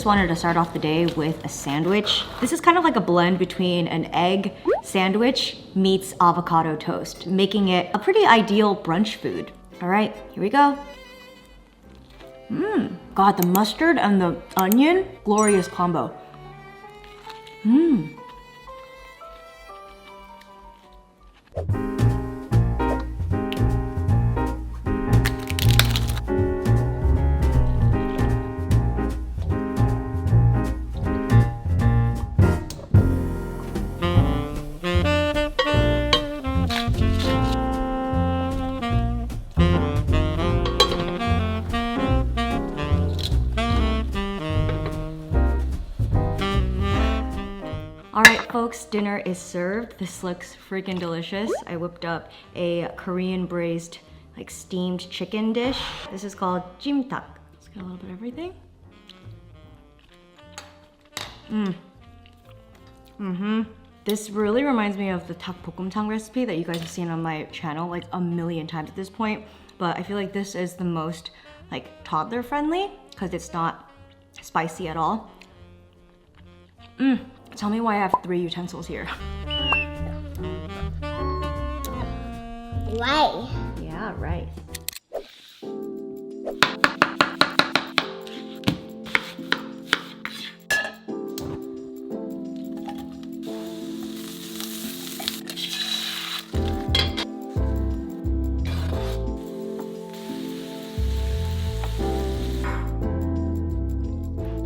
just wanted to start off the day with a sandwich. This is kind of like a blend between an egg sandwich meets avocado toast, making it a pretty ideal brunch food. All right, here we go. God, the mustard and the onion, glorious combo. All right, folks, dinner is served. This looks freaking delicious. I whipped up a Korean braised, like steamed chicken dish. This is called jimtak. Let's get a little bit of everything. This really reminds me of the 닭볶음탕 recipe that you guys have seen on my channel like a million times at this point. But I feel like this is the most like toddler friendly because it's not spicy at all. Tell me why I have 3 utensils here. Right. Yeah, right.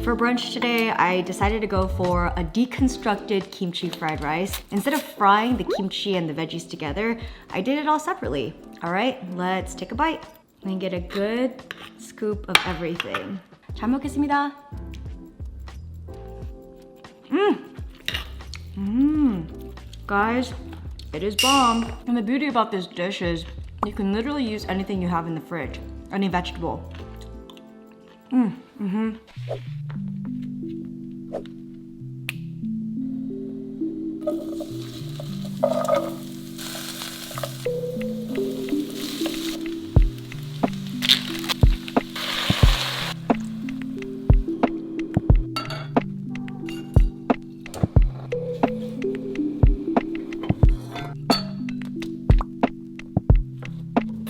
For brunch today, I decided to go for a deconstructed kimchi fried rice. Instead of frying the kimchi and the veggies together, I did it all separately. All right, let's take a bite and get a good scoop of everything. 잘 먹겠습니다. Guys, it is bomb. And the beauty about this dish is you can literally use anything you have in the fridge, any vegetable.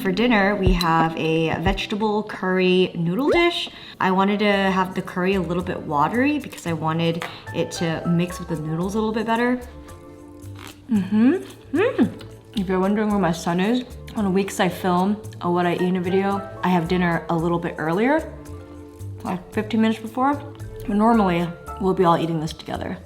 For dinner, we have a vegetable curry noodle dish. I wanted to have the curry a little bit watery because I wanted it to mix with the noodles a little bit better. If you're wondering where my son is, on weeks I film a what I eat in a video, I have dinner a little bit earlier, like 15 minutes before. But normally, we'll be all eating this together.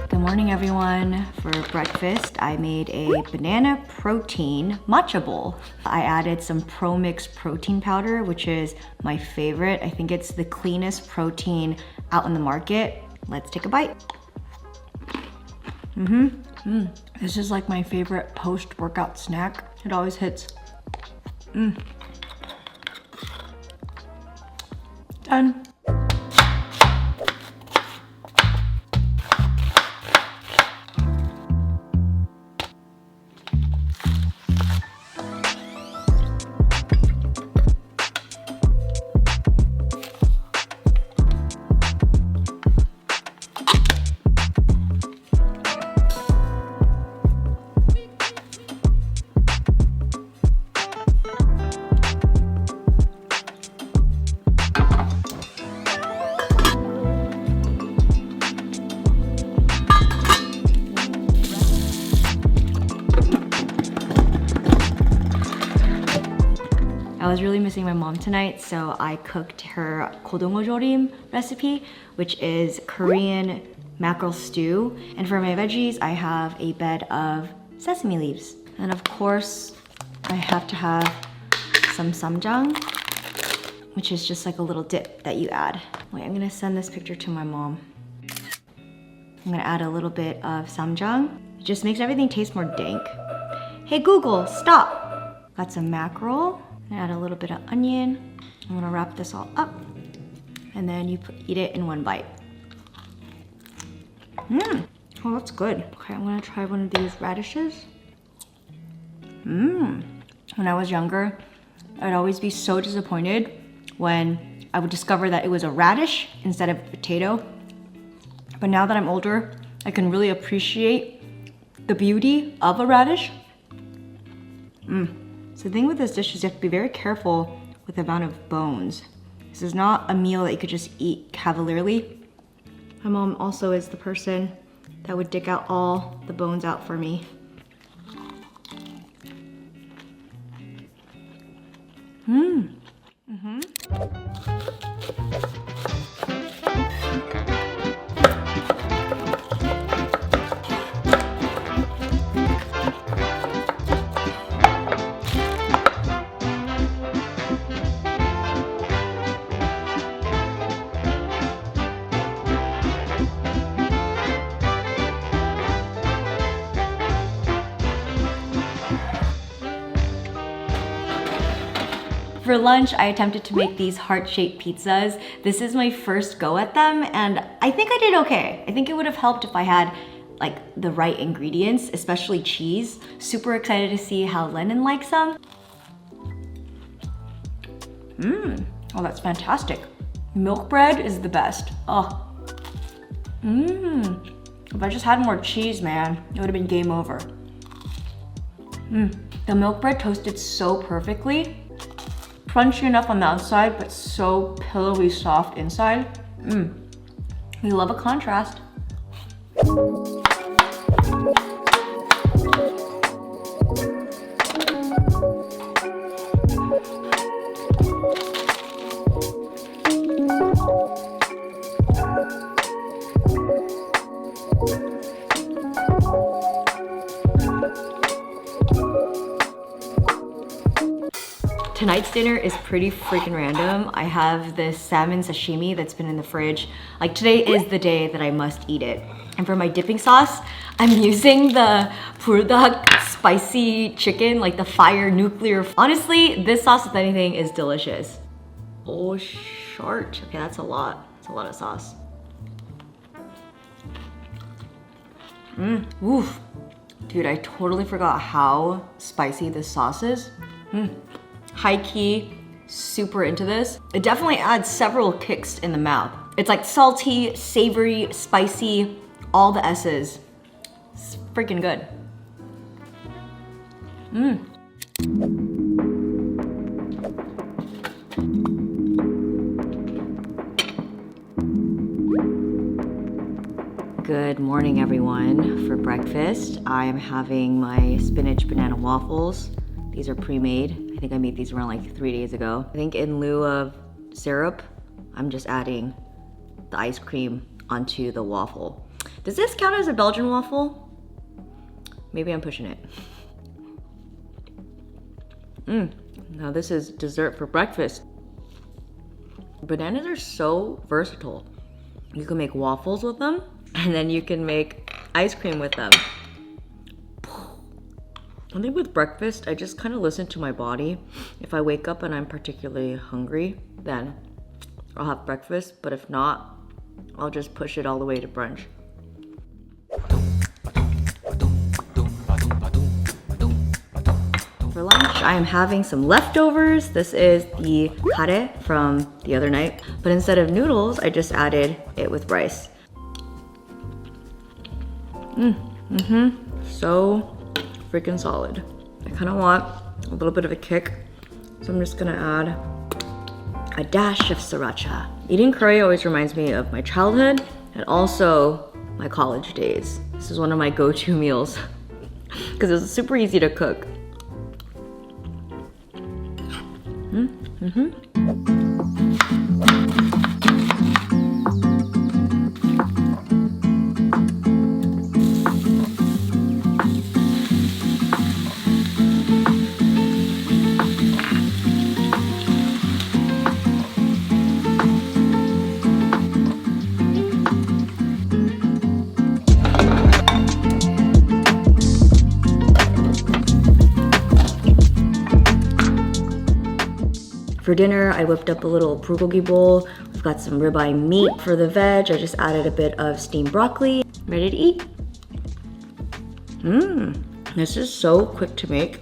Good morning, everyone. For breakfast, I made a banana protein matcha bowl. I added some Pro Mix protein powder, which is my favorite. I think it's the cleanest protein out in the market. Let's take a bite. This is like my favorite post-workout snack. It always hits. Done. I was really missing my mom tonight, so I cooked her 고등어무조림 recipe, which is Korean mackerel stew. And for my veggies, I have a bed of sesame leaves. And of course, I have to have some ssamjang, which is just like a little dip that you add. Wait, I'm gonna send this picture to my mom. I'm gonna add a little bit of ssamjang. It just makes everything taste more dank. Hey Google, stop! Got some mackerel. Add a little bit of onion. I'm gonna wrap this all up and then you eat it in one bite. Oh, that's good. Okay, I'm gonna try one of these radishes. When I was younger, I'd always be so disappointed when I would discover that it was a radish instead of a potato. But now that I'm older, I can really appreciate the beauty of a radish. So the thing with this dish is you have to be very careful with the amount of bones. This is not a meal that you could just eat cavalierly. My mom also is the person that would dig out all the bones out for me. For lunch, I attempted to make these heart-shaped pizzas. This is my first go at them, and I think I did okay. I think it would have helped if I had like the right ingredients, especially cheese. Super excited to see how Lennon likes them. Oh, that's fantastic. Milk bread is the best. Oh. If I just had more cheese, man, it would have been game over. The milk bread toasted so perfectly. Crunchy enough on the outside, but so pillowy soft inside. We love a contrast. Tonight's dinner is pretty freaking random. I have this salmon sashimi that's been in the fridge. Like, today is the day that I must eat it. And for my dipping sauce, I'm using the Bulgogi spicy chicken, like the fire nuclear. Honestly, this sauce, if anything, is delicious. Oh, short. Okay, that's a lot. That's a lot of sauce. Oof. Dude, I totally forgot how spicy this sauce is. High key, super into this. It definitely adds several kicks in the mouth. It's like salty, savory, spicy, all the S's. It's freaking good. Good morning, everyone. For breakfast, I am having my spinach banana waffles. These are pre-made. I think I made these around like 3 days ago. I think in lieu of syrup, I'm just adding the ice cream onto the waffle. Does this count as a Belgian waffle? Maybe I'm pushing it. Now this is dessert for breakfast. Bananas are so versatile. You can make waffles with them, and then you can make ice cream with them. I think with breakfast, I just kind of listen to my body. If I wake up and I'm particularly hungry, then I'll have breakfast. But if not, I'll just push it all the way to brunch. For lunch, I am having some leftovers. This is the kare from the other night. But instead of noodles, I just added it with rice. So freaking solid. I kind of want a little bit of a kick, so I'm just gonna add a dash of sriracha. Eating curry always reminds me of my childhood and also my college days. This is one of my go-to meals because it's super easy to cook. For dinner, I whipped up a little bulgogi bowl I've got some ribeye meat for the veg. I just added a bit of steamed broccoli. Ready to eat? This is so quick to make.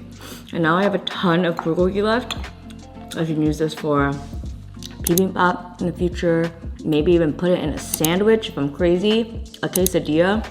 And now I have a ton of bulgogi left. I can use this for bibimbap in the future. Maybe even put it in a sandwich if I'm crazy. A quesadilla.